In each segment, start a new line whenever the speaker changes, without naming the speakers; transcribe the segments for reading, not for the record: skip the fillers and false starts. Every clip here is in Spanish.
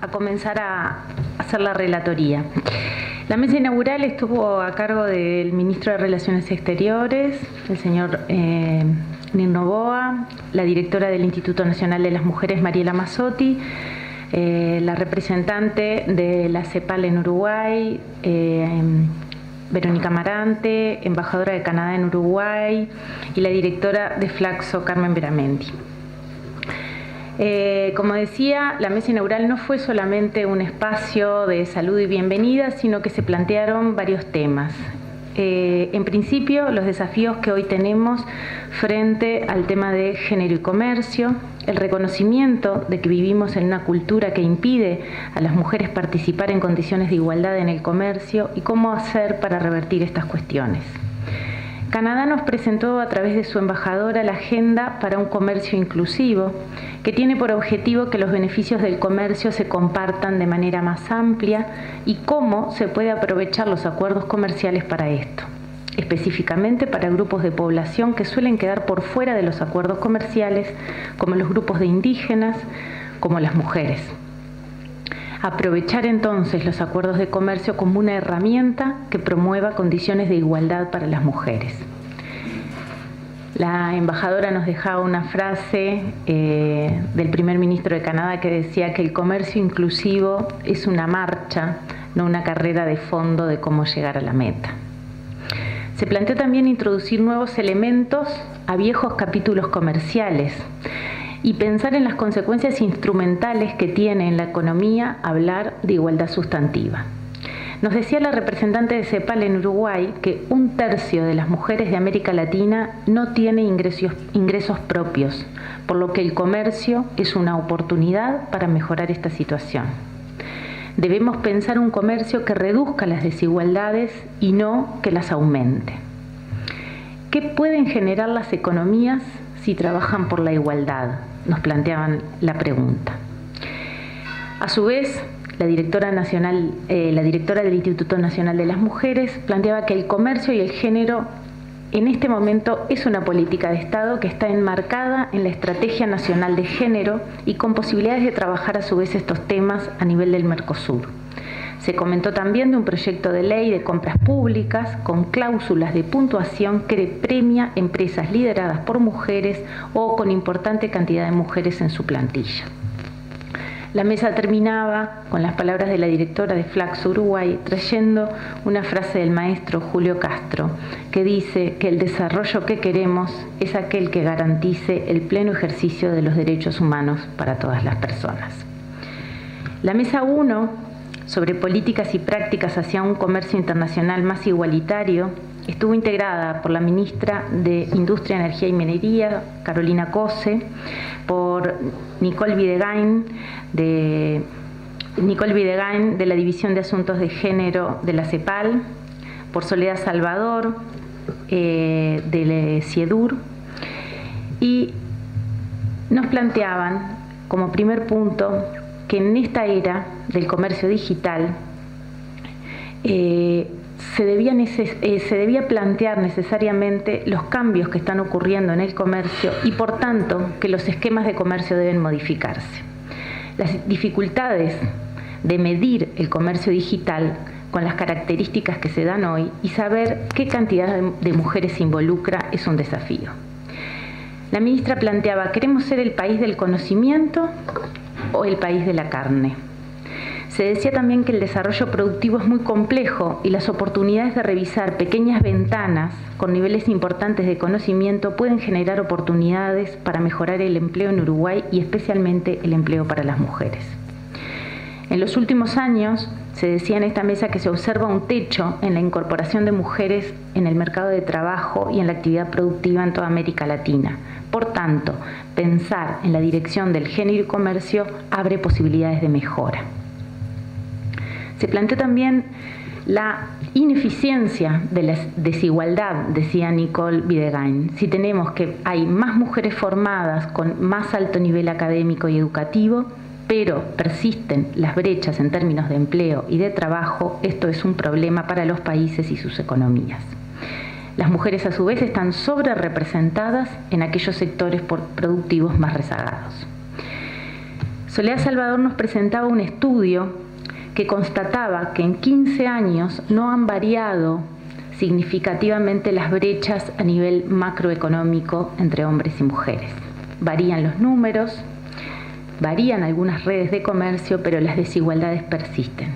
a comenzar a hacer la relatoría. La mesa inaugural estuvo a cargo del ministro de Relaciones Exteriores, el señor Nir Noboa, la directora del Instituto Nacional de las Mujeres, Mariela Mazzotti, la representante de la CEPAL en Uruguay, Verónica Marante, embajadora de Canadá en Uruguay, y la directora de Flaxo, Carmen Veramendi. Como decía, la mesa inaugural no fue solamente un espacio de salud y bienvenida, sino que se plantearon varios temas. En principio, los desafíos que hoy tenemos frente al tema de género y comercio, el reconocimiento de que vivimos en una cultura que impide a las mujeres participar en condiciones de igualdad en el comercio y cómo hacer para revertir estas cuestiones. Canadá nos presentó a través de su embajadora la Agenda para un Comercio Inclusivo, que tiene por objetivo que los beneficios del comercio se compartan de manera más amplia y cómo se puede aprovechar los acuerdos comerciales para esto, específicamente para grupos de población que suelen quedar por fuera de los acuerdos comerciales, como los grupos de indígenas, como las mujeres. Aprovechar entonces los acuerdos de comercio como una herramienta que promueva condiciones de igualdad para las mujeres. La embajadora nos dejaba una frase del primer ministro de Canadá que decía que el comercio inclusivo es una marcha, no una carrera de fondo de cómo llegar a la meta. Se planteó también introducir nuevos elementos a viejos capítulos comerciales y pensar en las consecuencias instrumentales que tiene en la economía hablar de igualdad sustantiva. Nos decía la representante de CEPAL en Uruguay que 1/3 de las mujeres de América Latina no tiene ingresos propios, por lo que el comercio es una oportunidad para mejorar esta situación. Debemos pensar un comercio que reduzca las desigualdades y no que las aumente. ¿Qué pueden generar las economías si trabajan por la igualdad? Nos planteaban la pregunta. A su vez, la directora del Instituto Nacional de las Mujeres planteaba que el comercio y el género en este momento es una política de Estado que está enmarcada en la Estrategia Nacional de Género y con posibilidades de trabajar a su vez estos temas a nivel del Mercosur. Se comentó también de un proyecto de ley de compras públicas con cláusulas de puntuación que premia empresas lideradas por mujeres o con importante cantidad de mujeres en su plantilla. La mesa terminaba con las palabras de la directora de Flaxo Uruguay, trayendo una frase del maestro Julio Castro, que dice que el desarrollo que queremos es aquel que garantice el pleno ejercicio de los derechos humanos para todas las personas. La mesa 1, sobre políticas y prácticas hacia un comercio internacional más igualitario, estuvo integrada por la ministra de Industria, Energía y Minería, Carolina Cose, por Nicole Videgain de la División de Asuntos de Género de la CEPAL, por Soledad Salvador del CIEDUR, y nos planteaban como primer punto que en esta era del comercio digital se debía plantear necesariamente los cambios que están ocurriendo en el comercio y por tanto que los esquemas de comercio deben modificarse. Las dificultades de medir el comercio digital con las características que se dan hoy y saber qué cantidad de mujeres se involucra es un desafío. La ministra planteaba, ¿queremos ser el país del conocimiento o el país de la carne? Se decía también que el desarrollo productivo es muy complejo y las oportunidades de revisar pequeñas ventanas con niveles importantes de conocimiento pueden generar oportunidades para mejorar el empleo en Uruguay y especialmente el empleo para las mujeres. En los últimos años se decía en esta mesa que se observa un techo en la incorporación de mujeres en el mercado de trabajo y en la actividad productiva en toda América Latina. Por tanto, pensar en la dirección del género y comercio abre posibilidades de mejora. Se planteó también la ineficiencia de la desigualdad, decía Nicole Videgain. Si tenemos que hay más mujeres formadas con más alto nivel académico y educativo, pero persisten las brechas en términos de empleo y de trabajo, esto es un problema para los países y sus economías. Las mujeres a su vez están sobrerepresentadas en aquellos sectores productivos más rezagados. Soledad Salvador nos presentaba un estudio que constataba que en 15 años no han variado significativamente las brechas a nivel macroeconómico entre hombres y mujeres. Varían los números, varían algunas redes de comercio, pero las desigualdades persisten.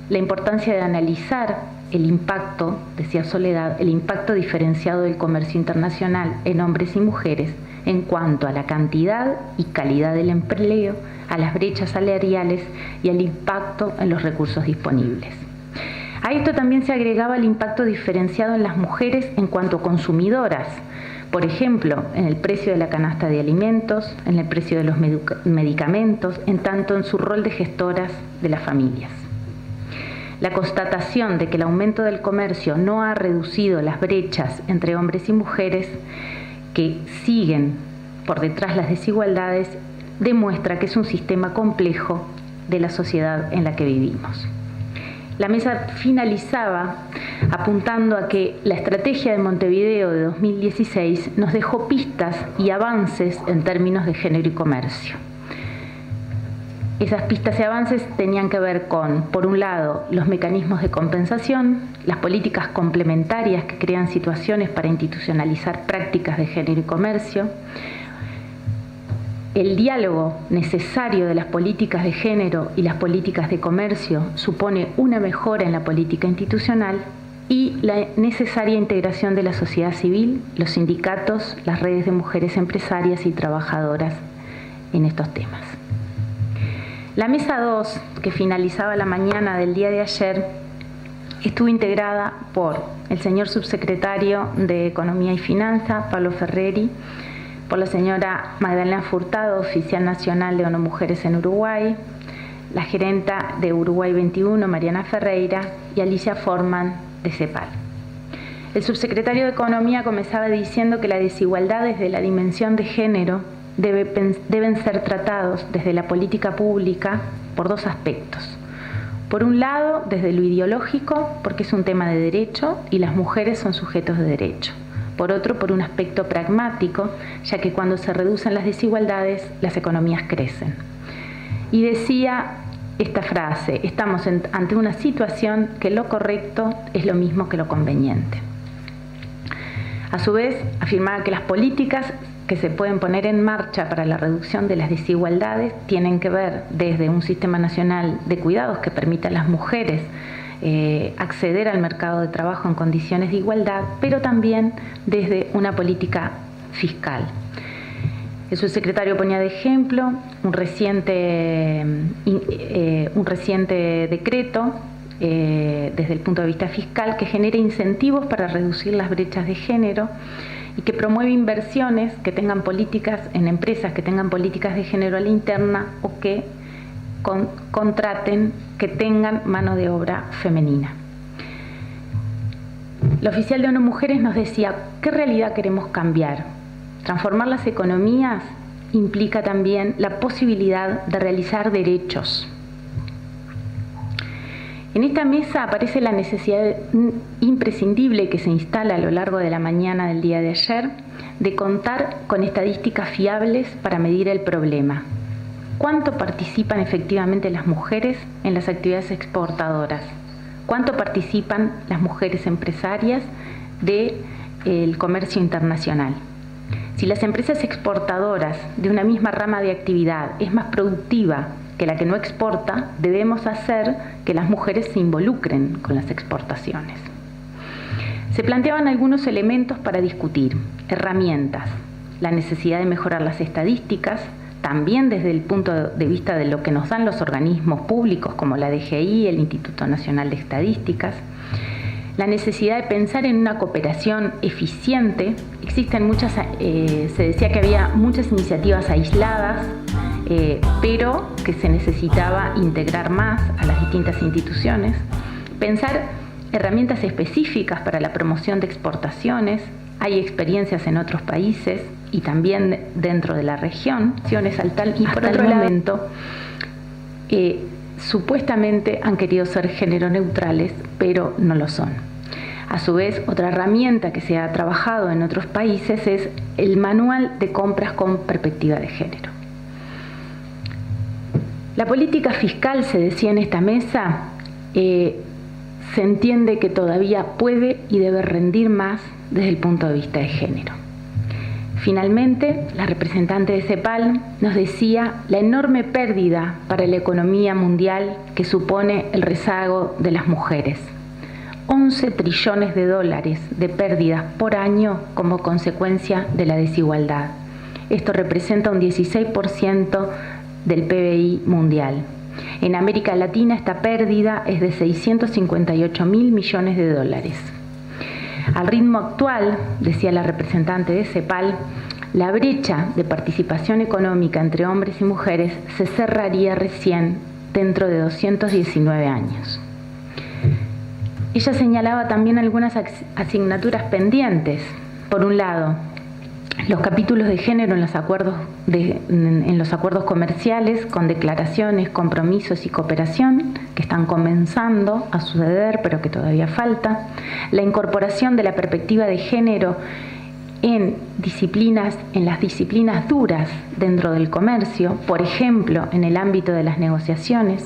La importancia de analizar el impacto, decía Soledad, el impacto diferenciado del comercio internacional en hombres y mujeres en cuanto a la cantidad y calidad del empleo, a las brechas salariales y al impacto en los recursos disponibles. A esto también se agregaba el impacto diferenciado en las mujeres en cuanto a consumidoras, por ejemplo, en el precio de la canasta de alimentos, en el precio de los medicamentos, en tanto en su rol de gestoras de las familias. La constatación de que el aumento del comercio no ha reducido las brechas entre hombres y mujeres, que siguen por detrás las desigualdades, demuestra que es un sistema complejo de la sociedad en la que vivimos. La mesa finalizaba apuntando a que la estrategia de Montevideo de 2016 nos dejó pistas y avances en términos de género y comercio. Esas pistas y avances tenían que ver con, por un lado, los mecanismos de compensación, las políticas complementarias que crean situaciones para institucionalizar prácticas de género y comercio, el diálogo necesario de las políticas de género y las políticas de comercio supone una mejora en la política institucional y la necesaria integración de la sociedad civil, los sindicatos, las redes de mujeres empresarias y trabajadoras en estos temas. La mesa 2, que finalizaba la mañana del día de ayer, estuvo integrada por el señor subsecretario de Economía y Finanza, Pablo Ferreri, por la señora Magdalena Furtado, oficial nacional de ONU Mujeres en Uruguay, la gerenta de Uruguay 21, Mariana Ferreira, y Alicia Forman, de CEPAL. El subsecretario de Economía comenzaba diciendo que la desigualdad desde la dimensión de género deben ser tratados desde la política pública por dos aspectos. Por un lado, desde lo ideológico, porque es un tema de derecho y las mujeres son sujetos de derecho. Por otro, por un aspecto pragmático, ya que cuando se reducen las desigualdades, las economías crecen. Y decía esta frase: estamos ante una situación que lo correcto es lo mismo que lo conveniente. A su vez, afirmaba que las políticas que se pueden poner en marcha para la reducción de las desigualdades tienen que ver desde un sistema nacional de cuidados que permita a las mujeres acceder al mercado de trabajo en condiciones de igualdad, pero también desde una política fiscal. El subsecretario ponía de ejemplo un reciente decreto desde el punto de vista fiscal que genera incentivos para reducir las brechas de género y que promueve inversiones que tengan políticas en empresas que tengan políticas de género a la interna o que contraten, que tengan mano de obra femenina. La oficial de ONU Mujeres nos decía: ¿qué realidad queremos cambiar? Transformar las economías implica también la posibilidad de realizar derechos. En esta mesa aparece la necesidad imprescindible que se instala a lo largo de la mañana del día de ayer de contar con estadísticas fiables para medir el problema. ¿Cuánto participan efectivamente las mujeres en las actividades exportadoras? ¿Cuánto participan las mujeres empresarias del comercio internacional? Si las empresas exportadoras de una misma rama de actividad es más productiva que la que no exporta, debemos hacer que las mujeres se involucren con las exportaciones. Se planteaban algunos elementos para discutir: herramientas, la necesidad de mejorar las estadísticas, también desde el punto de vista de lo que nos dan los organismos públicos como la DGI, el Instituto Nacional de Estadísticas, la necesidad de pensar en una cooperación eficiente. Existen muchas, se decía que había muchas iniciativas aisladas, pero que se necesitaba integrar más a las distintas instituciones, pensar herramientas específicas para la promoción de exportaciones. Hay experiencias en otros países y también dentro de la región, y por otro momento supuestamente han querido ser género neutrales, pero no lo son. A su vez, otra herramienta que se ha trabajado en otros países es el manual de compras con perspectiva de género. La política fiscal, se decía en esta mesa, se entiende que todavía puede y debe rendir más desde el punto de vista de género. Finalmente, la representante de CEPAL nos decía la enorme pérdida para la economía mundial que supone el rezago de las mujeres. 11 trillones de dólares de pérdidas por año como consecuencia de la desigualdad. Esto representa un 16% del PBI mundial. En América Latina esta pérdida es de 658.000 millones de dólares. Al ritmo actual, decía la representante de CEPAL, la brecha de participación económica entre hombres y mujeres se cerraría recién dentro de 219 años. Ella señalaba también algunas asignaturas pendientes. Por un lado, los capítulos de género en los acuerdos comerciales con declaraciones, compromisos y cooperación que están comenzando a suceder pero que todavía falta, la incorporación de la perspectiva de género en las disciplinas duras dentro del comercio, por ejemplo, en el ámbito de las negociaciones,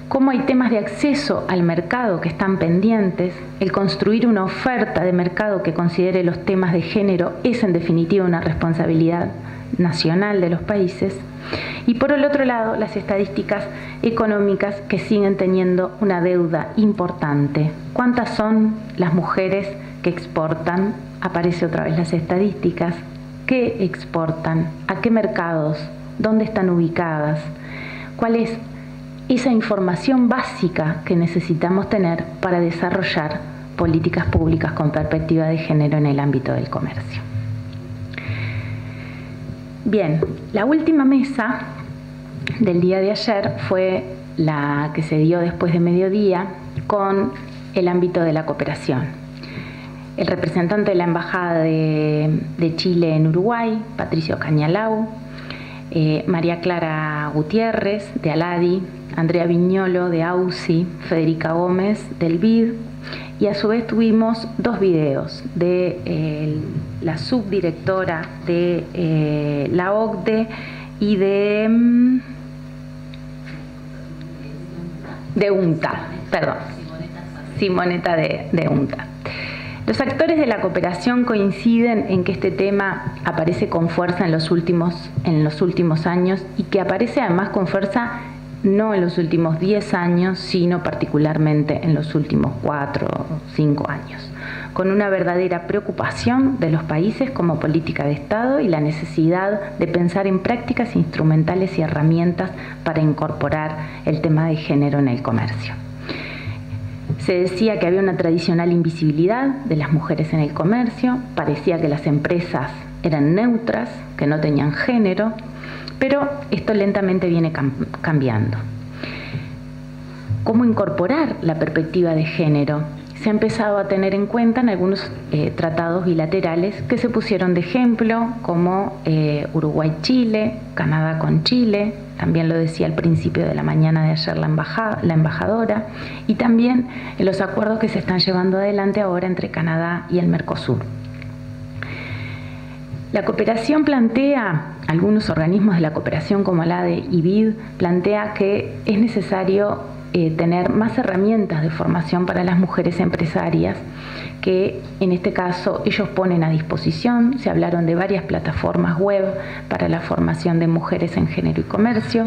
cómo hay temas de acceso al mercado que están pendientes, el construir una oferta de mercado que considere los temas de género es en definitiva una responsabilidad nacional de los países, y por el otro lado las estadísticas económicas que siguen teniendo una deuda importante. ¿Cuántas son las mujeres que exportan? Aparece otra vez las estadísticas. ¿Qué exportan? ¿A qué mercados? ¿Dónde están ubicadas? ¿Cuál es esa información básica que necesitamos tener para desarrollar políticas públicas con perspectiva de género en el ámbito del comercio? Bien, la última mesa del día de ayer fue la que se dio después de mediodía con el ámbito de la cooperación. El representante de la Embajada de Chile en Uruguay, Patricio Cañalau, María Clara Gutiérrez de ALADI, Andrea Viñolo de AUSI, Federica Gómez del BID, y a su vez tuvimos dos videos de la subdirectora de la OCDE y de UNTA, perdón, Simonetta de UNTA. Los actores de la cooperación coinciden en que este tema aparece con fuerza en los últimos años y que aparece además con fuerza no en los últimos 10 años, sino particularmente en los últimos 4 o 5 años, con una verdadera preocupación de los países como política de Estado y la necesidad de pensar en prácticas instrumentales y herramientas para incorporar el tema de género en el comercio. Se decía que había una tradicional invisibilidad de las mujeres en el comercio, parecía que las empresas eran neutras, que no tenían género, pero esto lentamente viene cambiando. ¿Cómo incorporar la perspectiva de género? Se ha empezado a tener en cuenta en algunos tratados bilaterales que se pusieron de ejemplo, como Uruguay-Chile, Canadá con Chile, también lo decía al principio de la mañana de ayer la embajadora, y también en los acuerdos que se están llevando adelante ahora entre Canadá y el Mercosur. La cooperación plantea, algunos organismos de la cooperación como ALADE y BID, plantea que es necesario tener más herramientas de formación para las mujeres empresarias que en este caso ellos ponen a disposición. Se hablaron de varias plataformas web para la formación de mujeres en género y comercio,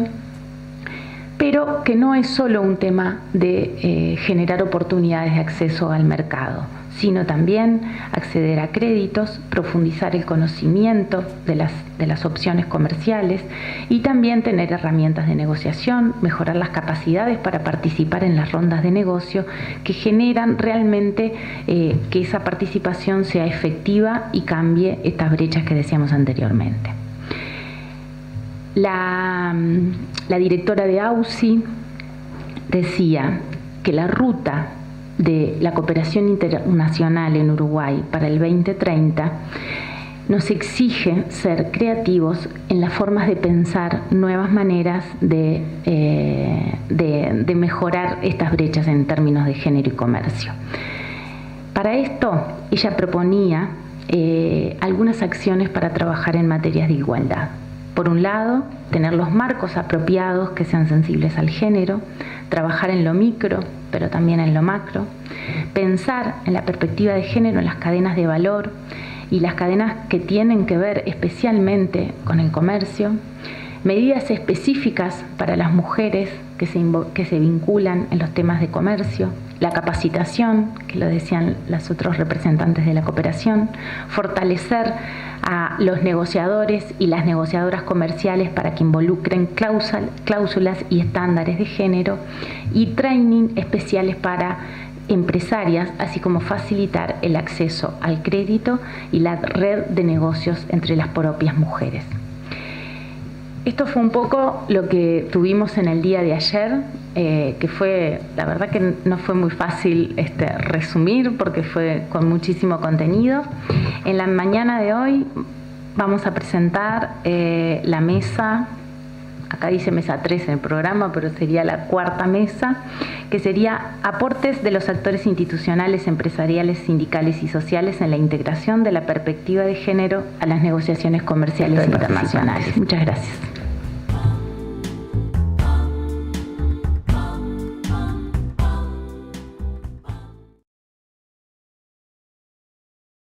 pero que no es solo un tema de generar oportunidades de acceso al mercado, sino también acceder a créditos, profundizar el conocimiento de las opciones comerciales y también tener herramientas de negociación, mejorar las capacidades para participar en las rondas de negocio que generan realmente que esa participación sea efectiva y cambie estas brechas que decíamos anteriormente. La directora de AUSI decía que la ruta de la cooperación internacional en Uruguay para el 2030 nos exige ser creativos en las formas de pensar nuevas maneras de mejorar estas brechas en términos de género y comercio. Para esto, ella proponía algunas acciones para trabajar en materias de igualdad. Por un lado, tener los marcos apropiados que sean sensibles al género, trabajar en lo micro, pero también en lo macro, pensar en la perspectiva de género en las cadenas de valor y las cadenas que tienen que ver especialmente con el comercio, medidas específicas para las mujeres que se vinculan en los temas de comercio, la capacitación, que lo decían los otros representantes de la cooperación, fortalecer a los negociadores y las negociadoras comerciales para que involucren cláusulas y estándares de género y training especiales para empresarias, así como facilitar el acceso al crédito y la red de negocios entre las propias mujeres. Esto fue un poco lo que tuvimos en el día de ayer, que fue, la verdad que no fue muy fácil resumir porque fue con muchísimo contenido. En la mañana de hoy vamos a presentar la mesa, acá dice mesa 3 en el programa, pero sería la cuarta mesa, que sería aportes de los actores institucionales, empresariales, sindicales y sociales en la integración de la perspectiva de género a las negociaciones comerciales internacionales. Muchas gracias.